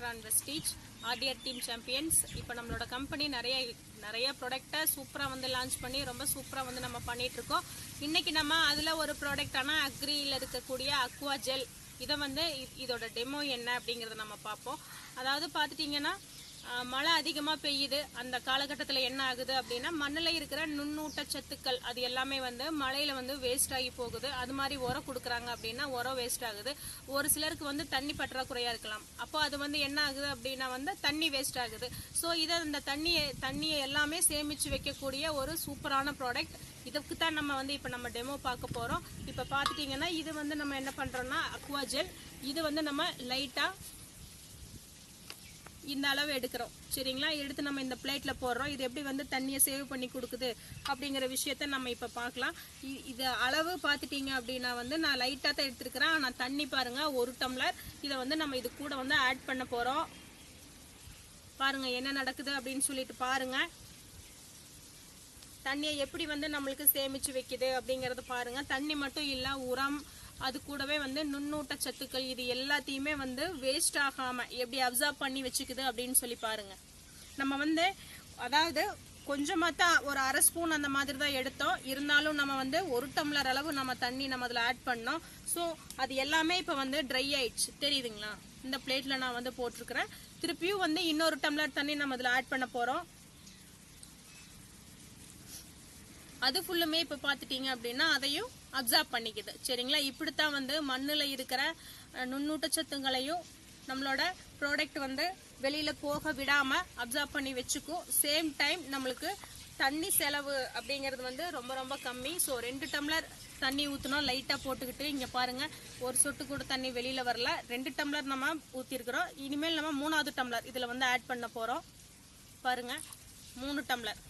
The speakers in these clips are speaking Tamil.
Vestige RTR team champions. இப்போ நம்மளோட கம்பெனி நிறைய ப்ராடக்ட்டை சூப்பராக வந்து லான்ச் பண்ணி ரொம்ப சூப்பராக வந்து நம்ம பண்ணிட்டு இருக்கோம். இன்னைக்கு நம்ம அதில் ஒரு ப்ராடக்டான அக்ரியில் இருக்கக்கூடிய அக்வா ஜெல், இதை வந்து இதோட டெமோ என்ன அப்படிங்கிறத நம்ம பார்ப்போம். அதாவது பார்த்துட்டிங்கன்னா மழை அதிகமாக பெய்யுது. அந்த காலகட்டத்தில் என்ன ஆகுது அப்படின்னா மண்ணில் இருக்கிற நுண்ணூட்டச்சத்துக்கள் அது எல்லாமே வந்து மழையில் வந்து வேஸ்ட் ஆகி போகுது. அது மாதிரி உரம் கொடுக்குறாங்க அப்படின்னா உரம் வேஸ்ட் ஆகுது. ஒரு சிலருக்கு வந்து தண்ணி பற்றாக்குறையாக இருக்கலாம். அப்போ அது வந்து என்ன ஆகுது அப்படின்னா வந்து தண்ணி வேஸ்ட் ஆகுது. ஸோ இதை இந்த தண்ணியை எல்லாமே சேமித்து வைக்கக்கூடிய ஒரு சூப்பரான ப்ராடக்ட். இதுக்கு தான் நம்ம வந்து இப்போ நம்ம டெமோ பார்க்க போகிறோம். இப்போ பார்த்துட்டிங்கன்னா இது வந்து நம்ம என்ன பண்ணுறோன்னா அக்வா ஜெல். இது வந்து நம்ம லைட்டாக இந்த அளவு எடுக்கிறோம், சரிங்களா? எடுத்து நம்ம இந்த பிளேட்டில் போடுறோம். இது எப்படி வந்து தண்ணியை சேவ் பண்ணி கொடுக்குது அப்படிங்கிற விஷயத்த நம்ம இப்போ பார்க்கலாம். இது அளவு பார்த்துட்டிங்க அப்படின்னா வந்து நான் லைட்டாக தான் எடுத்துருக்கிறேன். ஆனால் தண்ணி பாருங்கள், 1 டம்ளர். இதை வந்து நம்ம இது கூட வந்து ஆட் பண்ண போகிறோம். பாருங்கள் என்ன நடக்குது அப்படின்னு சொல்லிட்டு பாருங்கள். தண்ணியை எப்படி வந்து நம்மளுக்கு சேமித்து வைக்குது அப்படிங்கிறது பாருங்கள். தண்ணி மட்டும் இல்லை, உரம், அது கூடவே வந்து நுண்ணூட்ட சத்துக்கள், இது எல்லாத்தையுமே வந்து வேஸ்ட் ஆகாமல் எப்படி அப்சர்வ் பண்ணி வச்சுக்குது அப்படின்னு சொல்லி பாருங்கள். நம்ம வந்து அதாவது கொஞ்சமாக தான் ஒரு 1/2 ஸ்பூன் அந்த மாதிரி தான் எடுத்தோம். இருந்தாலும் நம்ம வந்து 1 டம்ளர் அளவு நம்ம தண்ணி நம்ம அதில் ஆட் பண்ணோம். ஸோ அது எல்லாமே இப்போ வந்து ட்ரை ஆயிடுச்சு, தெரியுதுங்களா? இந்த பிளேட்டில் நான் வந்து போட்டிருக்கிறேன். திருப்பியும் வந்து இன்னொரு டம்ளர் தண்ணி நம்ம அதில் ஆட் பண்ண போகிறோம். அது ஃபுல்லுமே இப்போ பார்த்துட்டிங்க அப்படின்னா அதையும் அப்சர்வ் பண்ணிக்குது, சரிங்களா? இப்படித்தான் வந்து மண்ணில் இருக்கிற நுண்ணூட்டச்சத்துங்களையும் நம்மளோட ப்ராடக்ட் வந்து வெளியில் போக விடாமல் அப்சர்வ் பண்ணி வச்சுக்கும். சேம் டைம் நம்மளுக்கு தண்ணி செலவு அப்படிங்கிறது வந்து ரொம்ப ரொம்ப கம்மி. ஸோ 2 டம்ளர் தண்ணி ஊற்றணும், லைட்டாக போட்டுக்கிட்டு. இங்கே பாருங்கள், ஒரு சொட்டு கூட தண்ணி வெளியில் வரல. 2 டம்ளர் நம்ம ஊற்றிருக்கிறோம். இனிமேல் நம்ம 3வது டம்ளர் இதில் வந்து ஆட் பண்ண போகிறோம். பாருங்கள், 3 டம்ளர்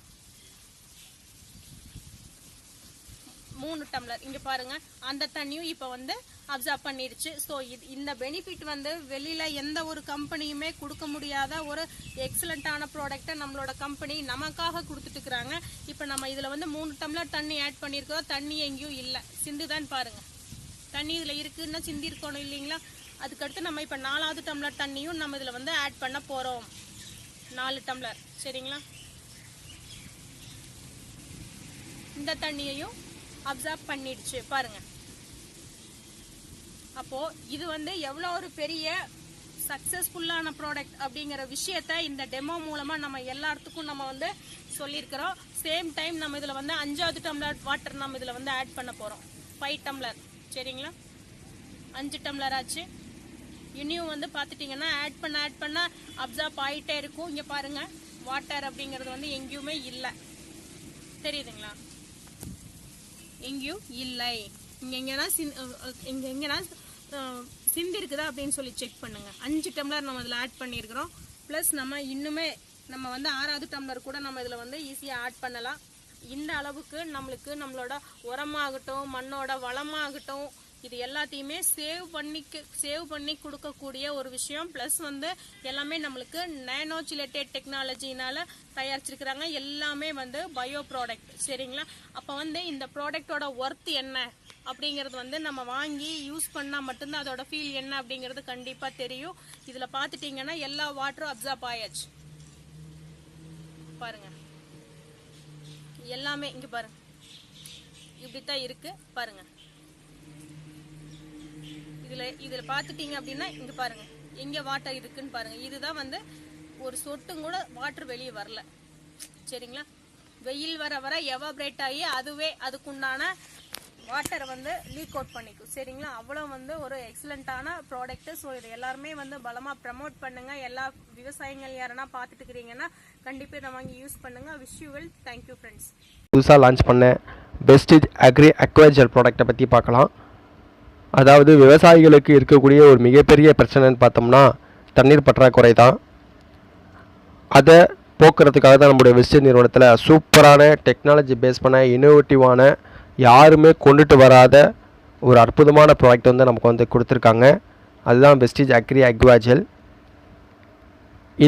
இங்கே பாருங்கள். அந்த தண்ணியும் இப்போ வந்து அப்சர்வ் பண்ணிடுச்சு. ஸோ இந்த பெனிஃபிட் வந்து வெளியில் எந்த ஒரு கம்பெனியுமே கொடுக்க முடியாத ஒரு எக்ஸலண்ட்டான ப்ராடக்டை நம்மளோட கம்பெனி நமக்காக கொடுத்துட்டுருக்குறாங்க. இப்போ நம்ம இதில் வந்து 3 டம்ளர் தண்ணி ஆட் பண்ணியிருக்கோம். தண்ணி எங்கேயும் இல்லை, சிந்துதான் பாருங்கள். தண்ணி இதில் இருக்குன்னா சிந்தி இருக்கணும் இல்லைங்களா? அதுக்கடுத்து நம்ம இப்போ 4வது டம்ளர் தண்ணியும் நம்ம இதில் வந்து ஆட் பண்ண போகிறோம். 4 டம்ளர், சரிங்களா? இந்த தண்ணியையும் அப்சர்வ் பண்ணிடுச்சு பாருங்க. அப்போ இது வந்து எவ்வளோ ஒரு பெரிய சக்சஸ்ஃபுல்லான ப்ராடக்ட் அப்படிங்கிற விஷயத்த இந்த டெமோ மூலமா நம்ம எல்லாத்துக்கும் நம்ம வந்து சொல்லியிருக்கிறோம். சேம் டைம் நம்ம இதில் வந்து 5வது டம்ளர் வாட்டர் நம்ம இதில் வந்து ஆட் பண்ண போகிறோம். 5 டம்ளர், சரிங்களா? 5 டம்ளர் ஆச்சு. இனியும் வந்து பார்த்துட்டிங்கன்னா ஆட் பண்ண அப்சர்வ் ஆகிட்டே இருக்கும். இங்கே பாருங்க, வாட்டர் அப்படிங்கிறது வந்து எங்கேயுமே இல்லை, தெரியுதுங்களா? எங்கேயும் இல்லை. இங்கே எங்கன்னா சிந்தி இருக்குதா அப்படின்னு சொல்லி செக் பண்ணுங்க. 5 டம்ளர் நம்ம இதில் ஆட் பண்ணியிருக்கிறோம். ப்ளஸ் நம்ம இன்னுமே நம்ம வந்து 6வது டம்ளர் கூட நம்ம இதில் வந்து ஈஸியாக ஆட் பண்ணலாம். இந்த அளவுக்கு நம்மளோட உரமாகட்டும், மண்ணோட வளமாகட்டும், இது எல்லாத்தையுமே சேவ் பண்ணி கொடுக்கக்கூடிய ஒரு விஷயம். ப்ளஸ் வந்து எல்லாமே நம்மளுக்கு நேனோ சிலேட்டட் டெக்னாலஜினால தயாரிச்சிருக்கிறாங்க. எல்லாமே வந்து பயோ ப்ராடக்ட், சரிங்களா? அப்போ வந்து இந்த ப்ராடக்டோட ஒர்த் என்ன அப்படிங்கிறது வந்து நம்ம வாங்கி யூஸ் பண்ணால் மட்டும்தான் அதோட ஃபீல் என்ன அப்படிங்கிறது கண்டிப்பாக தெரியும். இதில் பார்த்துட்டிங்கன்னா எல்லா வாட்டரும் அப்சர்வ் ஆயாச்சு பாருங்க. எல்லாமே இங்கே பாருங்க, இப்படித்தான் இருக்கு பாருங்க. இதில் பார்த்துட்டிங்க அப்படின்னா இங்கே பாருங்க, எங்கே வாட்டர் இருக்குன்னு பாருங்க. இதுதான் வந்து ஒரு சொட்டும் கூட வாட்டர் வெளியே வரல, சரிங்களா? வெயில் வர எவாபரேட் ஆகி அதுவே அதுக்குண்டான வாட்டரை வந்து லீக் அவுட் பண்ணிக்கும், சரிங்களா? அவ்வளோ வந்து ஒரு எக்ஸலண்ட்டான ப்ராடக்ட். ஸோ இதை எல்லாருமே வந்து பலமாக ப்ரமோட் பண்ணுங்க. எல்லா விவசாயிகள் யாருன்னா பார்த்துட்டு இருக்கிறீங்கன்னா கண்டிப்பாக இதை வாங்கி யூஸ் பண்ணுங்க. Wish you well. Thank you friends. புதுசாக லான்ச் பண்ண வெஸ்டீஜ் அக்வா ஜெல் ப்ராடக்டை பற்றி பார்க்கலாம். அதாவது விவசாயிகளுக்கு இருக்கக்கூடிய ஒரு மிகப்பெரிய பிரச்சனைன்னு பார்த்தோம்னா தண்ணீர் பற்றாக்குறை தான். அதை போக்குறதுக்காக தான் நம்முடைய வெஸ்டீஜ் நிறுவனத்தில் சூப்பரான டெக்னாலஜி பேஸ் பண்ண இன்னோவேட்டிவான, யாருமே கொண்டுட்டு வராத ஒரு அற்புதமான ப்ராடக்ட் வந்து நமக்கு வந்து கொடுத்துருக்காங்க. அதுதான் வெஸ்டீஜ் அக்வா ஜெல்.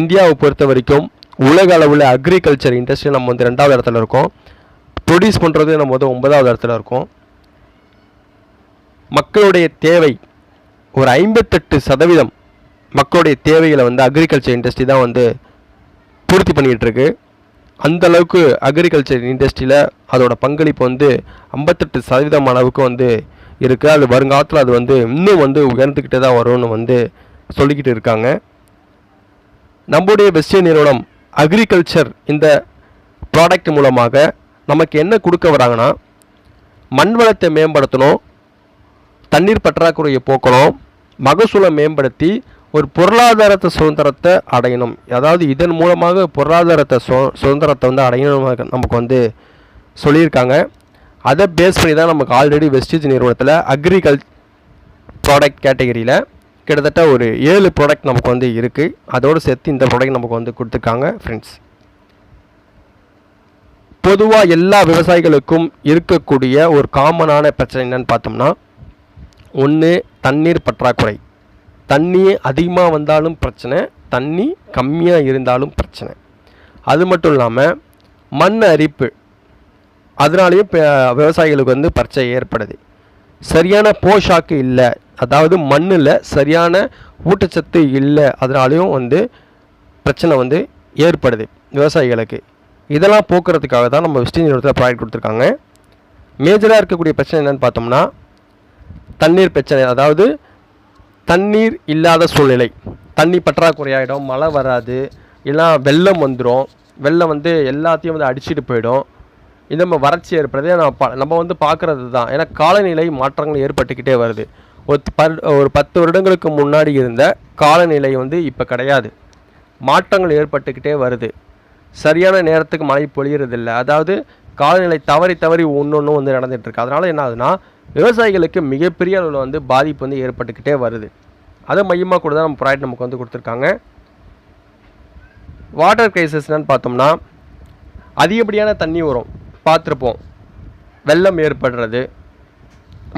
இந்தியாவை பொறுத்த வரைக்கும் உலக அளவில் அக்ரிகல்ச்சர் இண்டஸ்ட்ரி நம்ம வந்து 2வது இடத்துல இருக்கோம். ப்ரொடியூஸ் பண்ணுறது நம்ம வந்து 9வது இடத்துல இருக்கோம். மக்களுடைய தேவை ஒரு 58% மக்களுடைய தேவைகளை வந்து அக்ரிகல்ச்சர் இண்டஸ்ட்ரி தான் வந்து பூர்த்தி பண்ணிகிட்ருக்கு. அந்தளவுக்கு அக்ரிகல்ச்சர் இண்டஸ்ட்ரியில் அதோட பங்களிப்பு வந்து 58% அளவுக்கு வந்து இருக்குது. அது வருங்காலத்தில் அது வந்து இன்னும் வந்து உயர்ந்துக்கிட்டே தான் வரும்னு வந்து சொல்லிக்கிட்டு இருக்காங்க. நம்முடைய வெஸ்டர்ன் நிறுவனம் அக்ரிகல்ச்சர் இந்த ப்ராடக்ட் மூலமாக நமக்கு என்ன கொடுக்க வராங்கன்னா, மண் வளத்தை மேம்படுத்தணும், தண்ணீர் பற்றாக்குறையை போக்கணும், மகசூலை மேம்படுத்தி ஒரு பொருளாதாரத்தை சுதந்திரத்தை அடையணும். அதாவது இதன் மூலமாக பொருளாதாரத்தை சுதந்திரத்தை வந்து அடையணும் நமக்கு வந்து சொல்லியிருக்காங்க. அதை பேஸ் பண்ணி தான் நமக்கு ஆல்ரெடி வெஸ்டேஜ் நிறுவனத்தில் ப்ராடக்ட் கேட்டகரியில் கிட்டத்தட்ட ஒரு 7 ப்ராடக்ட் நமக்கு வந்து இருக்குது. அதோடு சேர்த்து இந்த ப்ராடக்ட் நமக்கு வந்து கொடுத்துருக்காங்க ஃப்ரெண்ட்ஸ். பொதுவாக எல்லா விவசாயிகளுக்கும் இருக்கக்கூடிய ஒரு காமனான பிரச்சனை என்னன்னு பார்த்தோம்னா, ஒன்று தண்ணீர் பற்றாக்குறை. தண்ணி அதிகமாக வந்தாலும் பிரச்சனை, தண்ணி கம்மியாக இருந்தாலும் பிரச்சனை. அது மட்டும் இல்லாமல் மண் அரிப்பு, அதனாலேயும் விவசாயிகளுக்கு வந்து பிரச்சனை ஏற்படுது. சரியான போஷாக்கு இல்லை, அதாவது மண்ணில் சரியான ஊட்டச்சத்து இல்லை, அதனாலேயும் வந்து பிரச்சனை வந்து ஏற்படுது விவசாயிகளுக்கு. இதெல்லாம் போக்குறதுக்காக தான் நம்ம வெஸ்டர்ன் நிறுவனத்தில் ப்ராடக்ட் கொடுத்துருக்காங்க. மேஜராக இருக்கக்கூடிய பிரச்சனை என்னென்னு பார்த்தோம்னா, தண்ணீர் பிரச்சனை. அதாவது தண்ணீர் இல்லாத சூழ்நிலை, தண்ணி பற்றாக்குறையாகிடும், மழை வராது, இல்லைனா வெள்ளம் வந்துடும், வெள்ளம் வந்து எல்லாத்தையும் வந்து அடிச்சுட்டு போயிடும். இந்த மாதிரி வறட்சி ஏற்படுறது நம்ம வந்து பார்க்குறது தான். ஏன்னா காலநிலை மாற்றங்கள் ஏற்பட்டுக்கிட்டே வருது. ஒரு 10 வருடங்களுக்கு முன்னாடி இருந்த காலநிலை வந்து இப்போ கிடையாது, மாற்றங்கள் ஏற்பட்டுக்கிட்டே வருது. சரியான நேரத்துக்கு மழை பொழியறதில்லை. அதாவது காலநிலை தவறி ஒன்று வந்து நடந்துகிட்ருக்கு. அதனால் என்ன ஆகுதுன்னா, விவசாயிகளுக்கு மிகப்பெரிய அளவில் வந்து பாதிப்பு வந்து ஏற்பட்டுக்கிட்டே வருது. அதை மையமாக கூட தான் நம்ம ப்ராடக்ட் நமக்கு வந்து கொடுத்துருக்காங்க. வாட்டர் கிரைசிஸ் என்னன்னு பார்த்தோம்னா, அதிகப்படியான தண்ணி வரும், பார்த்துருப்போம். வெள்ளம் ஏற்படுறது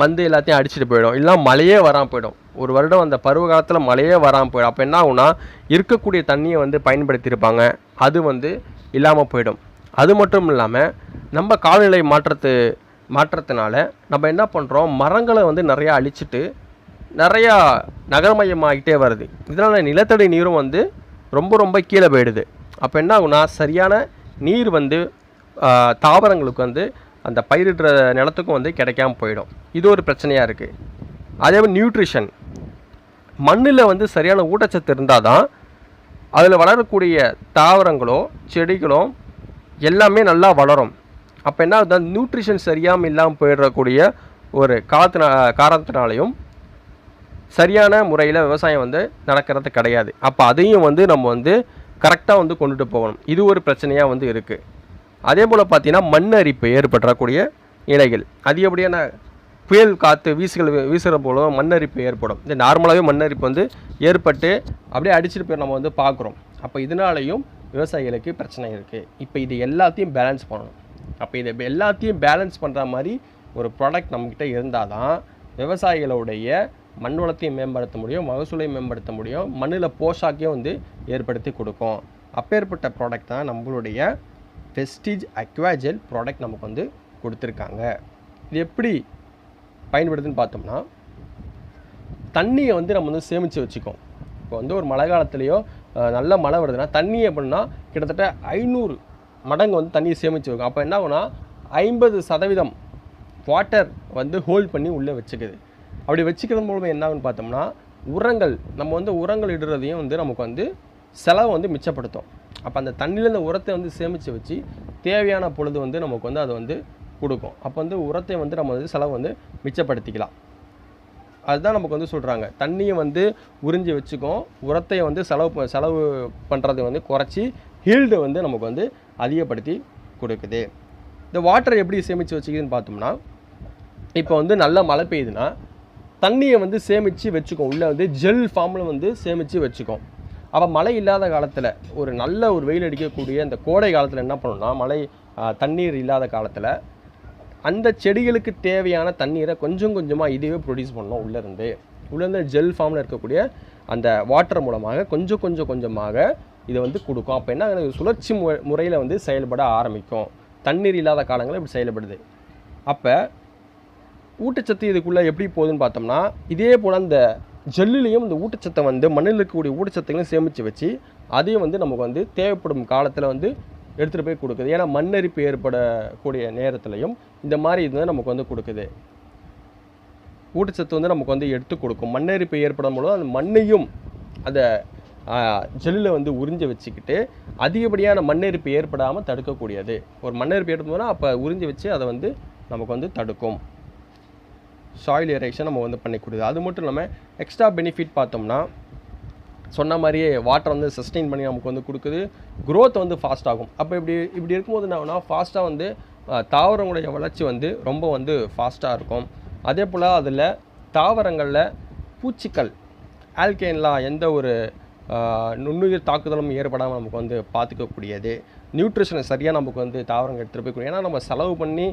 வந்து எல்லாத்தையும் அடிச்சுட்டு போயிடும், இல்லை மழையே வராமல் போயிடும். ஒரு வருடம் அந்த பருவ காலத்தில் மழையே வராமல் போயிடும். அப்போ என்ன ஆகுனா, இருக்கக்கூடிய தண்ணியை வந்து பயன்படுத்தியிருப்பாங்க, அது வந்து இல்லாமல் போயிடும். அது மட்டும் இல்லாமல் நம்ம காலநிலை மாற்றத்தினால நம்ம என்ன பண்ணுறோம், மரங்களை வந்து நிறையா அழிச்சிட்டு நிறையா நகரமயமாகிட்டே வருது. இதனால் நிலத்தடி நீரும் வந்து ரொம்ப கீழே போயிடுது. அப்போ என்ன ஆகுனா, சரியான நீர் வந்து தாவரங்களுக்கு வந்து அந்த பயிரிடுற நிலத்துக்கும் வந்து கிடைக்காம போயிடும். இது ஒரு பிரச்சனையாக இருக்குது. அதே மாதிரி நியூட்ரிஷன், மண்ணில் வந்து சரியான ஊட்டச்சத்து இருந்தால் தான் அதில் வளரக்கூடிய தாவரங்களோ செடிகளோ எல்லாமே நல்லா வளரும். அப்போ என்ன ஆகுது, நியூட்ரிஷன் சரியாமல் இல்லாமல் போயிடக்கூடிய ஒரு காரணத்தினாலையும் சரியான முறையில் விவசாயம் வந்து நடக்கிறது கிடையாது. அப்போ அதையும் வந்து நம்ம வந்து கரெக்டாக வந்து கொண்டுட்டு போகணும். இது ஒரு பிரச்சனையாக வந்து இருக்குது. அதே போல் பார்த்தீங்கன்னா, மண் அரிப்பு ஏற்படக்கூடிய நிலைகள், அதிகப்படியான புயல் காற்று வீசுகிற போலும் மண் அரிப்பு ஏற்படும். இந்த நார்மலாகவே மண் அரிப்பு வந்து ஏற்பட்டு அப்படியே அடிச்சுட்டு போய் நம்ம வந்து பார்க்குறோம். அப்போ இதனாலையும் விவசாயிகளுக்கு பிரச்சனை இருக்குது. இப்போ இது எல்லாத்தையும் பேலன்ஸ் பண்ணணும். அப்போ இதை எல்லாத்தையும் பேலன்ஸ் பண்ணுற மாதிரி ஒரு ப்ராடக்ட் நம்மக்கிட்ட இருந்தால் தான் விவசாயிகளுடைய மண் வளத்தையும் மேம்படுத்த முடியும், மகசூலையும் மேம்படுத்த முடியும், மண்ணில் போஷாக்கையும் வந்து ஏற்படுத்தி கொடுக்கும். அப்பேற்பட்ட ப்ராடக்ட் தான் நம்மளுடைய வெஸ்டேஜ் அக்வாஜெல் ப்ராடக்ட் நமக்கு வந்து கொடுத்துருக்காங்க. இது எப்படி பயன்படுதுன்னு பார்த்தோம்னா, தண்ணியை வந்து நம்ம வந்து சேமித்து வச்சுக்கோம். இப்போ வந்து ஒரு மழை காலத்துலேயோ நல்ல மழை வருதுன்னா தண்ணியை எப்படின்னா கிட்டத்தட்ட 500 மடங்கு வந்து தண்ணியை சேமித்து வைக்கும். அப்போ என்ன ஆகுனா, 50% வாட்டர் வந்து ஹோல்ட் பண்ணி உள்ளே வச்சுக்குது. அப்படி வச்சுக்கிறது மூலமாக என்ன ஆகுன்னு பார்த்தோம்னா, உரங்கள் நம்ம வந்து உரங்கள் இடுறதையும் வந்து நமக்கு வந்து செலவு வந்து மிச்சப்படுத்தும். அப்போ அந்த தண்ணியில் இந்த உரத்தை வந்து சேமித்து வச்சு தேவையான பொழுது வந்து நமக்கு வந்து அதை வந்து கொடுக்கும். அப்போ வந்து உரத்தை வந்து நம்ம வந்து செலவு வந்து மிச்சப்படுத்திக்கலாம். அதுதான் நமக்கு வந்து சொல்கிறாங்க, தண்ணியை வந்து உறிஞ்சி வச்சுக்கும், உரத்தை வந்து செலவு பண்ணுறது வந்து குறைச்சி ஹீல்டு வந்து நமக்கு வந்து அதிகப்படுத்தி கொடுக்குது. இந்த வாட்டரை எப்படி சேமித்து வச்சுக்குதுன்னு பார்த்தோம்னா, இப்போ வந்து நல்ல மழை பெய்யுதுன்னா தண்ணியை வந்து சேமித்து வச்சுக்கும், உள்ளே வந்து ஜெல் ஃபார்மில் வந்து சேமித்து வச்சுக்கும். அப்போ மழை இல்லாத காலத்தில் ஒரு நல்ல ஒரு வெயில் அடிக்கக்கூடிய இந்த கோடை காலத்தில் என்ன பண்ணணும்னா, தண்ணீர் இல்லாத காலத்தில் அந்த செடிகளுக்கு தேவையான தண்ணீரை கொஞ்சம் கொஞ்சமாக இதுவே ப்ரொடியூஸ் பண்ணணும். உள்ளேருந்து ஜெல் ஃபார்மில் இருக்கக்கூடிய அந்த வாட்டர் மூலமாக கொஞ்சமாக இதை வந்து கொடுக்கும். அப்போ என்ன, சுழற்சி முறையில் வந்து செயல்பட ஆரம்பிக்கும். தண்ணீர் இல்லாத காலங்களில் இப்படி செயல்படுது. அப்போ ஊட்டச்சத்து இதுக்குள்ளே எப்படி போகுதுன்னு பார்த்தோம்னா, இதே போல் அந்த ஜெல்லுலேயும் இந்த ஊட்டச்சத்தை வந்து மண்ணில் இருக்கக்கூடிய ஊட்டச்சத்தையும் சேமித்து வச்சு அதையும் வந்து நமக்கு வந்து தேவைப்படும் காலத்தில் வந்து எடுத்துகிட்டு போய் கொடுக்குது. ஏன்னா மண்ணரிப்பு ஏற்படக்கூடிய நேரத்துலையும் இந்த மாதிரி இது வந்து நமக்கு வந்து கொடுக்குது. ஊட்டச்சத்து வந்து நமக்கு வந்து எடுத்து கொடுக்கும். மண்ணரிப்பு ஏற்படும் பொழுது அந்த மண்ணையும் அந்த ஜெல்லில் வந்து உறிஞ்ச வச்சுக்கிட்டு அதிகப்படியான மண்ணரிப்பு ஏற்படாமல் தடுக்கக்கூடியது. ஒரு மண்ணரிப்பு ஏற்படும்போதுனா அப்போ உறிஞ்சி வச்சு அதை வந்து நமக்கு வந்து தடுக்கும். சாயில் ஏரேஷன் நம்ம வந்து பண்ணிக்கூடியது. அது மட்டும் இல்லாமல் எக்ஸ்ட்ரா பெனிஃபிட் பார்த்தோம்னா சொன்ன மாதிரியே வாட்டர் வந்து சஸ்டெயின் பண்ணி நமக்கு வந்து கொடுக்குது. க்ரோத் வந்து ஃபாஸ்ட் ஆகும். அப்போ இப்படி இருக்கும்போது என்ன ஃபாஸ்ட்டாக வந்து தாவரங்களுடைய வளர்ச்சி வந்து ரொம்ப வந்து ஃபாஸ்ட்டாக இருக்கும். அதே போல் அதில் தாவரங்களில் பூச்சிகள் ஆல்கைன்லாம் எந்த ஒரு நுண்ணுயிர் தாக்குதலும் ஏற்படாமல் நமக்கு வந்து பார்த்துக்கக்கூடியது. நியூட்ரிஷனை சரியாக நமக்கு வந்து தாவரங்கள் எடுத்துகிட்டு போய், ஏன்னா நம்ம செலவு பண்ணி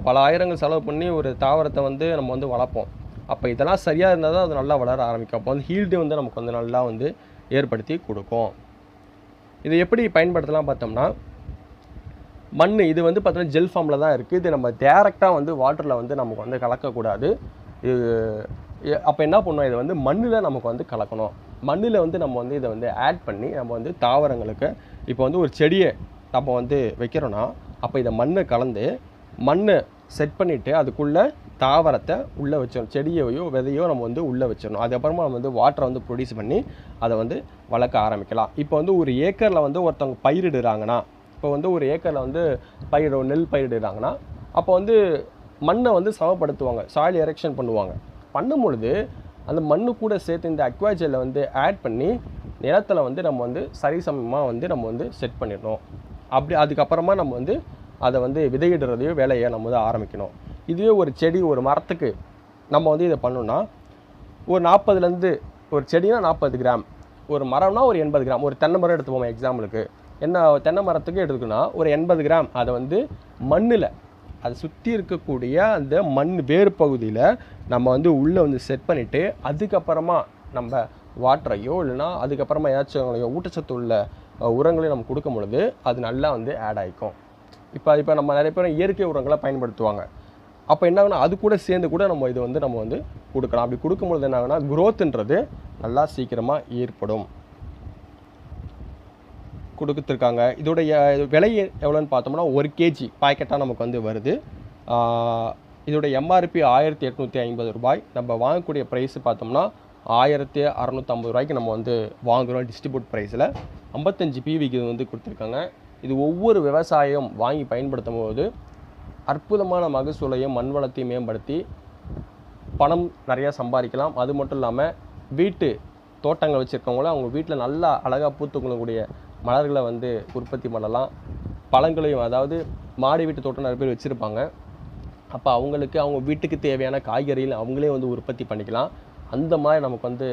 பல ஆயிரங்கள் செலவு பண்ணி ஒரு தாவரத்தை வந்து நம்ம வந்து வளர்ப்போம். அப்போ இதெல்லாம் சரியாக இருந்தால் தான் அது நல்லா வளர ஆரம்பிக்கும். அப்போ வந்து ஹீல்டு வந்து நமக்கு வந்து நல்லா வந்து ஏற்படுத்தி கொடுக்கும். இதை எப்படி பயன்படுத்தலாம் பார்த்தோம்னா மண் இது வந்து பார்த்தோன்னா ஜெல் ஃபார்மில் தான் இருக்குது. இது நம்ம டேரெக்டாக வந்து வாட்டரில் வந்து நமக்கு வந்து கலக்கக்கூடாது. அப்போ என்ன பண்ணுவோம், இதை வந்து மண்ணில் நமக்கு வந்து கலக்கணும். மண்ணில் வந்து நம்ம வந்து இதை வந்து ஆட் பண்ணி நம்ம வந்து தாவரங்களுக்கு இப்போ வந்து ஒரு செடியை நம்ம வந்து வைக்கிறோன்னா அப்போ இதை மண்ணை கலந்து மண்ணை செட் பண்ணிவிட்டு அதுக்குள்ளே தாவரத்தை உள்ளே வச்சிடணும். செடியையோ விதையோ நம்ம வந்து உள்ளே வச்சிடணும். அதுக்கப்புறமா நம்ம வந்து வாட்டரை வந்து ப்ரொடியூஸ் பண்ணி அதை வந்து வளர்க்க ஆரம்பிக்கலாம். இப்போ வந்து ஒரு ஏக்கரில் வந்து ஒருத்தவங்க பயிரிடுறாங்கன்னா, இப்போ வந்து ஒரு ஏக்கரில் வந்து நெல் பயிரிடுறாங்கன்னா அப்போ வந்து மண்ணை வந்து சமப்படுத்துவாங்க, சாயில் எரெக்ஷன் பண்ணும் பொழுது அந்த மண்ணு கூட சேர்த்து இந்த அக்வாஜெல்லை வந்து ஆட் பண்ணி நிலத்தில் வந்து நம்ம வந்து சரிசமமாக வந்து நம்ம வந்து செட் பண்ணிடணும். அதுக்கப்புறமா நம்ம வந்து அதை வந்து விதையிடுறதையோ வேலையை நம்ம வந்து ஆரம்பிக்கணும். இதுவே ஒரு செடி ஒரு மரத்துக்கு நம்ம வந்து இதை பண்ணோன்னா ஒரு 40லேருந்து ஒரு செடினா 40 கிராம், ஒரு மரம்னா ஒரு 80 கிராம். ஒரு தென்னை மரம் எடுத்துப்போம் எக்ஸாம்பிளுக்கு. என்ன தென்னை மரத்துக்கு எடுத்துக்கணும்னா ஒரு 80 கிராம் அதை வந்து மண்ணில் அதை சுற்றி இருக்கக்கூடிய அந்த மண் வேறு பகுதியில் நம்ம வந்து உள்ளே வந்து செட் பண்ணிவிட்டு அதுக்கப்புறமா நம்ம வாட்டரையோ இல்லைனா அதுக்கப்புறமா ஏதாச்சும் ஊட்டச்சத்து உள்ள உரங்களையும் நம்ம கொடுக்கும் பொழுது அது நல்லா வந்து ஆட் ஆகிக்கும். இப்போ நம்ம நிறைய பேர் இயற்கை உரங்களை பயன்படுத்துவாங்க. அப்போ என்ன ஆகுனா அது கூட சேர்ந்து கூட நம்ம இது வந்து நம்ம வந்து கொடுக்கலாம். அப்படி கொடுக்கும்பொழுது என்ன ஆகுனா க்ரோத்துன்றது நல்லா சீக்கிரமாக ஏற்படும். கொடுத்துருக்காங்க. இதோடைய விலை எவ்வளோன்னு பார்த்தோம்னா 1 kg பாக்கெட்டாக நமக்கு வந்து வருது. இதோடைய எம்ஆர்பி 1850 ரூபாய். நம்ம வாங்கக்கூடிய ப்ரைஸ் பார்த்தோம்னா 1650 ரூபாய்க்கு நம்ம வந்து வாங்குகிறோம் டிஸ்ட்ரிபியூட் ப்ரைஸில். 55 PVக்கு இது வந்து கொடுத்துருக்காங்க. இது ஒவ்வொரு விவசாயம் வாங்கி பயன்படுத்தும் போது அற்புதமான மகசூலையும் மண் வளத்தையும் மேம்படுத்தி பணம் நிறையா சம்பாதிக்கலாம். அது மட்டும் இல்லாமல் வீட்டு தோட்டங்கள் வச்சுருக்கவங்கள அவங்க வீட்டில் நல்லா அழகாக பூத்துக்கொள்ளக்கூடிய மலர்களை வந்து உற்பத்தி பண்ணலாம். பழங்களையும், அதாவது மாடி வீட்டு தோட்டம் நிறைய பேர் வச்சுருப்பாங்க. அப்போ அவங்களுக்கு அவங்க வீட்டுக்கு தேவையான காய்கறிகள் அவங்களே வந்து உற்பத்தி பண்ணிக்கலாம். அந்த மாதிரி நமக்கு வந்து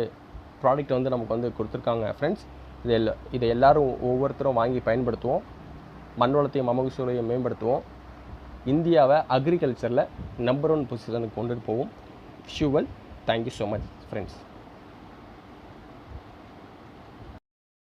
ப்ராடக்ட் வந்து நமக்கு வந்து கொடுத்துருக்காங்க ஃப்ரெண்ட்ஸ். இதை எல்லோரும் ஒவ்வொருத்தரும் வாங்கி பயன்படுத்துவோம். மண் வளத்தையும் மகசூலையும் மேம்படுத்துவோம். இந்தியாவை அக்ரிகல்ச்சரில் நம்பர் 1 பொசிஷனுக்கு கொண்டுட்டு போவோம். Visual. Thank you so much friends.